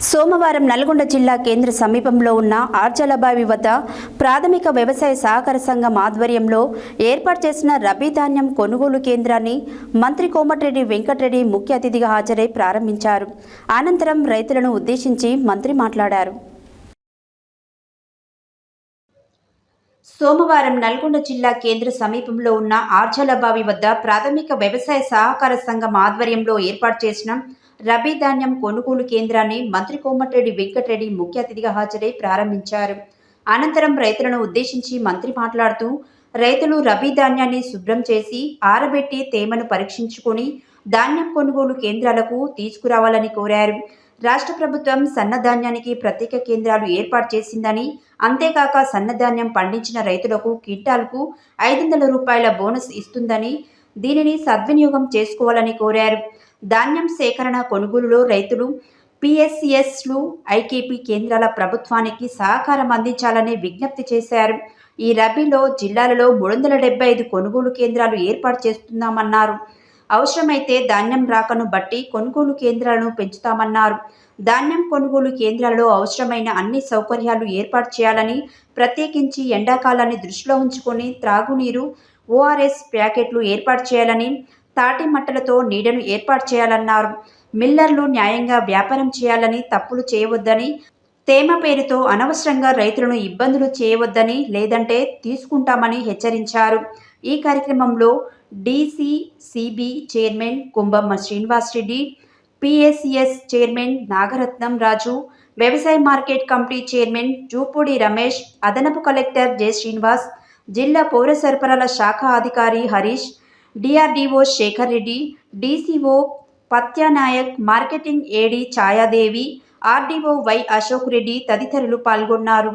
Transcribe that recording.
సోమవారం నల్గొండ జిల్లా కేంద్ర సమీపంలో ఉన్న ఆర్చలబావి వద్ద ప్రాథమిక వ్యవసాయ సహకార సంఘం ఆధ్వర్యంలో ఏర్పాటు చేసిన రబీ ధాన్యం కొనుగోలు కేంద్రాన్ని మంత్రి కోమటిరెడ్డి వెంకటరెడ్డి ముఖ్య అతిథిగా హాజరై ప్రారంభించారు. అనంతరం రైతులను ఉద్దేశించి మంత్రి మాట్లాడారు. సోమవారం నల్గొండ జిల్లా కేంద్ర సమీపంలో ఉన్న ఆర్చలబావి వద్ద ప్రాథమిక వ్యవసాయ సహకార సంఘం ఆధ్వర్యంలో ఏర్పాటు చేసిన రబీ ధాన్యం కొనుగోలు కేంద్రాన్ని మంత్రి కోమటిరెడ్డి వెంకటరెడ్డి ముఖ్య అతిథిగా హాజరై ప్రారంభించారు. అనంతరం రైతులను ఉద్దేశించి మంత్రి మాట్లాడుతూ, రైతులు రబీ ధాన్యాన్ని శుభ్రం చేసి ఆరబెట్టి తేమను పరీక్షించుకొని ధాన్యం కొనుగోలు కేంద్రాలకు తీసుకురావాలని కోరారు. రాష్ట్ర ప్రభుత్వం సన్నధాన్యానికి ప్రత్యేక కేంద్రాలు ఏర్పాటు చేసిందని, అంతేకాక సన్నధాన్యం పండించిన రైతులకు క్వింటాల్కు 500 రూపాయల బోనస్ ఇస్తుందని, దీనిని సద్వినియోగం చేసుకోవాలని కోరారు. ధాన్యం సేకరణ కొనుగోలులో రైతులు పిఎస్సిఎస్లు, ఐకేపీ కేంద్రాల ప్రభుత్వానికి సహకారం అందించాలని విజ్ఞప్తి చేశారు. ఈ రబీలో జిల్లాలలో 375 కొనుగోలు కేంద్రాలు ఏర్పాటు చేస్తున్నామన్నారు. అవసరమైతే ధాన్యం రాకను బట్టి కొనుగోలు కేంద్రాలను పెంచుతామన్నారు. ధాన్యం కొనుగోలు కేంద్రాలలో అవసరమైన అన్ని సౌకర్యాలు ఏర్పాటు చేయాలని, ప్రత్యేకించి ఎండాకాలాన్ని దృష్టిలో ఉంచుకొని త్రాగునీరు, ఓఆర్ఎస్ ప్యాకెట్లు ఏర్పాటు చేయాలని, తాటి మట్టలతో నీడను ఏర్పాటు చేయాలన్నారు. మిల్లర్లు న్యాయంగా వ్యాపారం చేయాలని, తప్పులు చేయవద్దని, తేమ పేరుతో అనవసరంగా రైతులను ఇబ్బందులు చేయవద్దని, లేదంటే తీసుకుంటామని హెచ్చరించారు. ఈ కార్యక్రమంలో DCCB chairman Kumbhamma Srinivasa Reddy, PSCS chairman Nagaratnam Raju, వ్యవసాయ market committee chairman Jupudi Ramesh, అదనపు కలెక్టర్ జె శ్రీనివాస్, జిల్లా పౌర సరఫరాల శాఖ అధికారి Harish, DRDO Sekhar Reddy, DCO Patyanayak, marketing AD Chayadevi, RDO Y Ashok Reddy తదితరులు పాల్గొన్నారు.